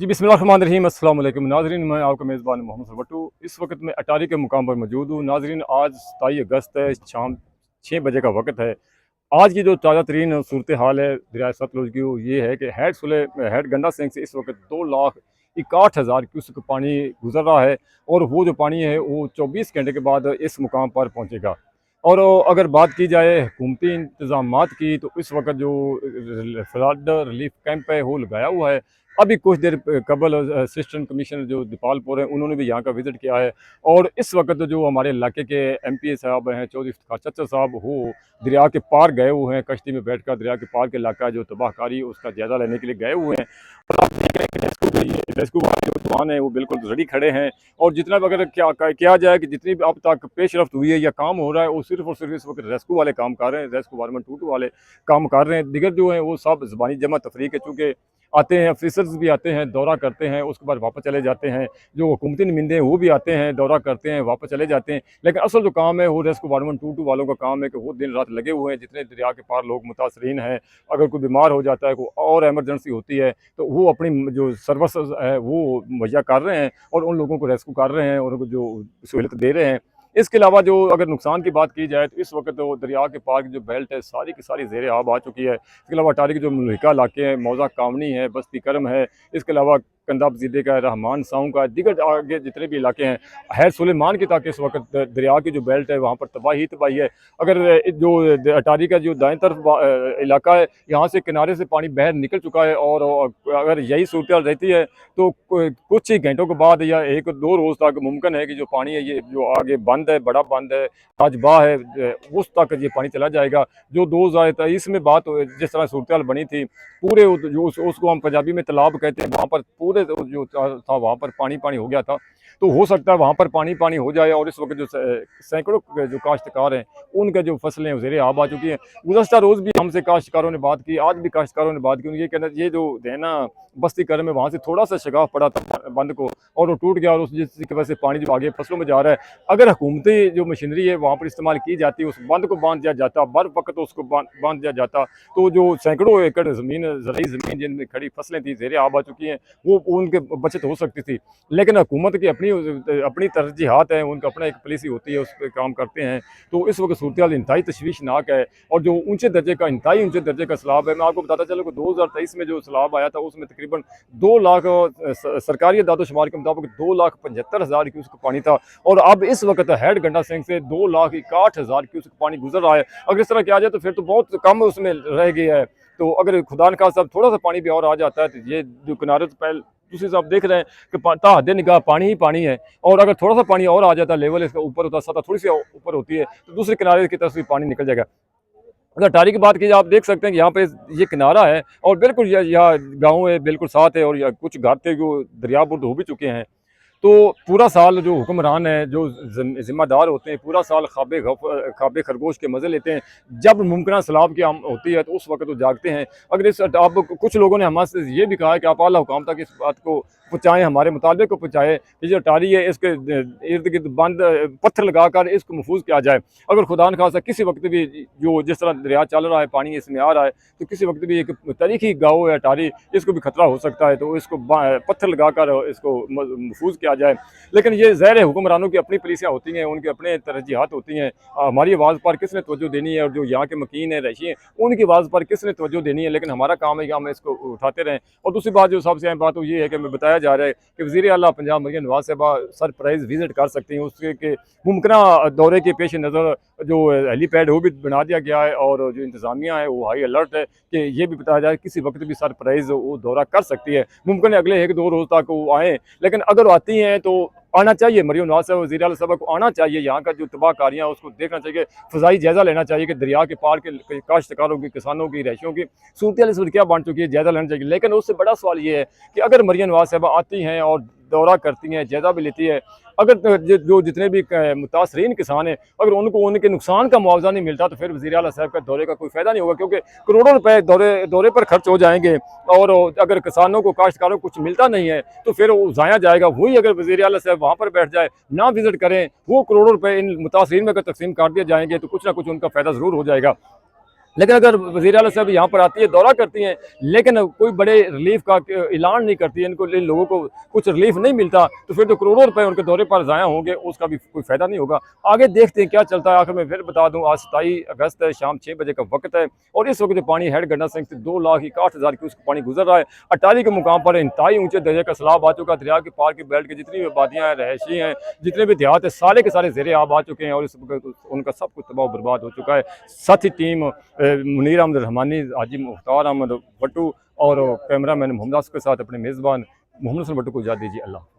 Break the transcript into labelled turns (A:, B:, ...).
A: जी बिस्मिल्लाहिर्रहमानिर्रहीम, अस्सलाम वालेकुम नाज़रीन। मैं आपका मेज़बान मोहम्मद सरवटू। इस वक्त मैं अटारी के मुकाम पर मौजूद हूँ। नाज़रीन, आज 27 अगस्त है, शाम 6 बजे का वक्त है। आज की जो ताज़ा तरीन सूरत हाल है दरिया सतलुज की, वो ये है कि हेड गंडा सिंह से इस वक्त 2,61,000 क्यूसेक पानी गुजर रहा है, और वो जो पानी है वो 24 घंटे के बाद इस मुकाम पर पहुँचेगा। और अगर बात की जाए हुकूमती इंतज़ामात की, तो इस वक्त जो फ्लड रिलीफ कैंप है वो लगाया हुआ है। अभी कुछ देर कबल असिस्टेंट कमिश्नर जो दीपालपुर हैं, उन्होंने भी यहाँ का विज़िट किया है। और इस वक्त जो हमारे इलाके के एमपी साहब हैं, चौधरी इफ्तिखार चचा साहब, वो दरिया के पार गए हुए हैं। कश्ती में बैठकर दरिया के पार के इलाका जो तबाहकारी है उसका जायज़ा लेने के लिए गए हुए हैं। और आप देख रहे हैं कि रेस्क्यू वाले जो जवान हैं वो बिल्कुल रेडी खड़े हैं। और जितना भी अगर क्या किया जाए कि जितनी भी अब तक पेशरफ्त हुई है या काम हो रहा है, वो सिर्फ और सिर्फ इस वक्त रेस्क्यू वाले काम कर रहे हैं, रेस्क्यू वारमेंट 22 वाले काम कर रहे हैं। दिगर जो हैं वो सब ज़बानी जमा तफरीक है, चूँकि आते हैं, ऑफिसर्स भी आते हैं, दौरा करते हैं, उसके बाद वापस चले जाते हैं। जो हुकूमती नुमाइंदे हैं वो भी आते हैं, दौरा करते हैं, वापस चले जाते हैं। लेकिन असल जो काम है वो रेस्क्यू वारमेंट 22 वालों का काम है कि वो दिन रात लगे हुए हैं। जितने दरिया के पार लोग मुतासरीन हैं, अगर कोई बीमार हो जाता है, कोई और एमरजेंसी होती है, तो वो अपनी जो सर्विसेज है वो मुहैया कर रहे हैं और उन लोगों को रेस्क्यू कर रहे हैं और उनको जो सहूलियत दे रहे हैं। इसके अलावा जो अगर नुकसान की बात की जाए, तो इस वक्त तो दरिया के पार की जो बेल्ट है सारी की सारी ज़ेर आब आ चुकी है। इसके अलावा अटारी के जो मुल्हिका इलाके हैं, मौज़ा कामनी है, बस्ती करम है, इसके अलावा कंदाब ज़ीदे का, रहमान साऊं का, दीगर आगे जितने भी इलाके हैं, हैर सुलेमान की, ताकि इस वक्त दरिया की जो बेल्ट है वहाँ पर तबाही तबाही है। अगर जो अटारी का जो दाएं तरफ इलाका है, यहाँ से किनारे से पानी बहर निकल चुका है। और अगर यही सूरत रहती है तो कुछ ही घंटों के बाद या 1-2 रोज़ तक मुमकिन है कि जो पानी है ये जो आगे बंद है, बड़ा बंद है, ताजबा है, उस तक ये पानी चला जाएगा। जो 2023 में बात जिस तरह सूरत हाल बनी थी, पूरे जो उसको हम पंजाबी में तालाब कहते हैं, वहाँ पर पूरे जो था वहाँ पर पानी पानी हो गया था। तो हो सकता है वहाँ पर पानी पानी हो जाए। और इस वक्त जो सैकड़ों जो काश्तकार हैं, उनके जो फसलें हैं ज़ेरे आब आ चुकी हैं। गुज़श्ता रोज़ भी हमसे काश्तकारों ने बात की, आज भी काश्तकारों ने बात की। उनके कहना ये जो है ना बस्ती करम में, वहाँ से थोड़ा सा शगाफ पड़ा था बंद को और वो टूट गया, और उस जिसकी वजह से पानी जो आगे फसलों में जा रहा है, अगर हुकूमती जो मशीनरी है वहाँ पर इस्तेमाल की जाती, उस बंद को बांध दिया जाता, बर्फ वक्त उसको बांध दिया जाता, तो जो सैकड़ों एकड़ ज़मीन, ज़रूरी ज़मीन जिनमें खड़ी फसलें थी ज़ेरे आब आ चुकी हैं, वो उनके बचत हो सकती थी। लेकिन हुकूमत की अपनी तरजीहात हैं, उनका अपना एक पॉलिसी होती है, उस पर काम करते हैं। तो इस वक्त सूरत हाल इंतहाई तशवीशनाक है। और जो इंतहाई ऊँचे दर्जे का सैलाब है, मैं आपको बताता चलूँ कि 2023 में जो सैलाब आया था उसमें तकरीबन 2 लाख सरकारी दादोशुमार के मुताबिक 2,75,000 क्यूसेक पानी था। और अब इस वक्त हेड गंडा सिंह से 2,61,000 क्यूसेक पानी गुजर रहा है। अगर इस तरह किया जाए तो फिर तो बहुत कम उसमें रह गया है। तो अगर खुदा न खास्ता थोड़ा सा पानी भी और आ जाता है, तो ये जो किनारे से पहले दूसरी साहब देख रहे हैं कि ताहद निगाह पानी ही पानी है। और अगर थोड़ा सा पानी और आ जाता, लेवल इसका ऊपर होता, सतह थोड़ी सी ऊपर होती है, तो दूसरे किनारे की तरफ से पानी निकल जाएगा। अगर अटारी की बात की जाए, आप देख सकते हैं कि यहाँ पे ये किनारा है और बिल्कुल यहाँ गाँव है, बिल्कुल साथ है, और या कुछ घर थे जो दरियाबुर्द हो भी चुके हैं। तो पूरा साल जो हुक्मरान हैं, जो ज़िम्मेदार होते हैं, पूरा साल ख्वाबे खरगोश के मज़े लेते हैं। जब मुमकिन सैलाब की होती है तो उस वक्त वो जागते हैं। अगर इस अब कुछ लोगों ने हमसे ये भी कहा है कि आप आला हुकाम तक इस बात को पहुँचाएँ, हमारे मुतालबे को पहुँचाएँ कि जो अटारी है इसके इर्द गिर्द बंद पत्थर लगाकर इसको महफूज किया जाए। अगर खुदा न खास्ता किसी वक्त भी जो जिस तरह दरिया चल रहा है, पानी इसमें आ रहा है, तो किसी वक्त भी एक तारीखी गाँव है अटारी, इसको भी खतरा हो सकता है। तो इसको पत्थर लगाकर इसको महफूज किया जाए। लेकिन ये ज़ाहिर है हुक्मरानों की अपनी पॉलिसियाँ होती हैं, उनके अपने तरजीहात होती हैं। हमारी आवाज़ पर किसने तवज्जो देनी है, और जो यहाँ के मकीन है, रहीशी हैं, उनकी आवाज़ पर किसने तवज्जो देनी है। लेकिन हमारा काम है कि हम इसको उठाते रहें। और दूसरी बात जो सबसे अहम बात वो ये है कि हमें बताया जा रहा है कि वज़ीर आला पंजाब मरियम नवाज़ साहिबा सरप्राइज़ विज़िट कर सकती हैं। उसके के मुमकिना दौरे के पेश नज़र जो हेलीपैड वो भी बना दिया गया है, और जो इंतज़ामिया है वो हाई अलर्ट है कि ये भी बताया जाए किसी वक्त भी सरप्राइज़ वो दौरा कर सकती है। मुमकिन है अगले 1-2 रोज़ तक वो आएँ, लेकिन अगर वो आती हैं तो आना चाहिए। मरियम नवाज़ साहब, वज़ीर आला साहब को आना चाहिए, यहाँ का जो तबाहकारियाँ उसको देखना चाहिए, फ़ज़ाई जायज़ा लेना चाहिए कि दरिया के पार के काश्तकारों की, किसानों की, रहायशियों की सूरत हाल इस वक्त क्या बन चुकी है, जायज़ा लेना चाहिए। लेकिन उससे बड़ा सवाल ये है कि अगर मरियम नवाज़ साहबा आती हैं और दौरा करती हैं, जायज़ा भी लेती है, अगर जो जितने भी मुतासरीन किसान हैं, अगर उनको उनके नुकसान का मुआवजा नहीं मिलता, तो फिर वज़ीर आला साहब का दौरे का कोई फ़ायदा नहीं होगा, क्योंकि करोड़ों रुपए दौरे पर खर्च हो जाएंगे। और अगर किसानों को, काश्तकारों को कुछ मिलता नहीं है, तो फिर वो ज़ाया जाएगा। वही अगर वज़ीर आला साहब वहाँ पर बैठ जाए, ना विज़िट करें, वो करोड़ों रुपए इन मुतासरीन में अगर तकसीम कर दिए जाएंगे, तो कुछ ना कुछ उनका फ़ायदा ज़रूर हो जाएगा। लेकिन अगर वज़ीर आला साहब यहाँ पर आती है, दौरा करती हैं, लेकिन कोई बड़े रिलीफ का ऐलान नहीं करती है, इन लोगों को कुछ रिलीफ नहीं मिलता, तो फिर तो करोड़ों रुपए उनके दौरे पर ज़ाया होंगे, उसका भी कोई फ़ायदा नहीं होगा। आगे देखते हैं क्या चलता है। आखिर में फिर बता दूँ, आज 27 अगस्त है, शाम 6 बजे का वक्त है और इस वक्त जो पानी हेड गंडा सिंह से 2,61,000 क्यूसेक पानी गुजर रहा है। अटारी के मुकाम पर इंतहाई ऊंचे दर्जे का सैलाब आ चुका है। दरिया के पार की बेल्ट की जितनी भी आबादियाँ हैं, रहायशी हैं, जितने भी देहात हैं, सारे के सारे ज़ेरे आब आ चुके हैं और इस वक्त उनका सब कुछ तबाह बर्बाद हो चुका है। साथी टीम मुनीर अहमद रहमानी, हाजी मुख्तार अहमद भट्टू और कैमरा मैन मोहम्मद आसिफ के साथ अपने मेज़बान मोहम्मद हसन भट्टू को इजाज़त दीजिए। अल्लाह।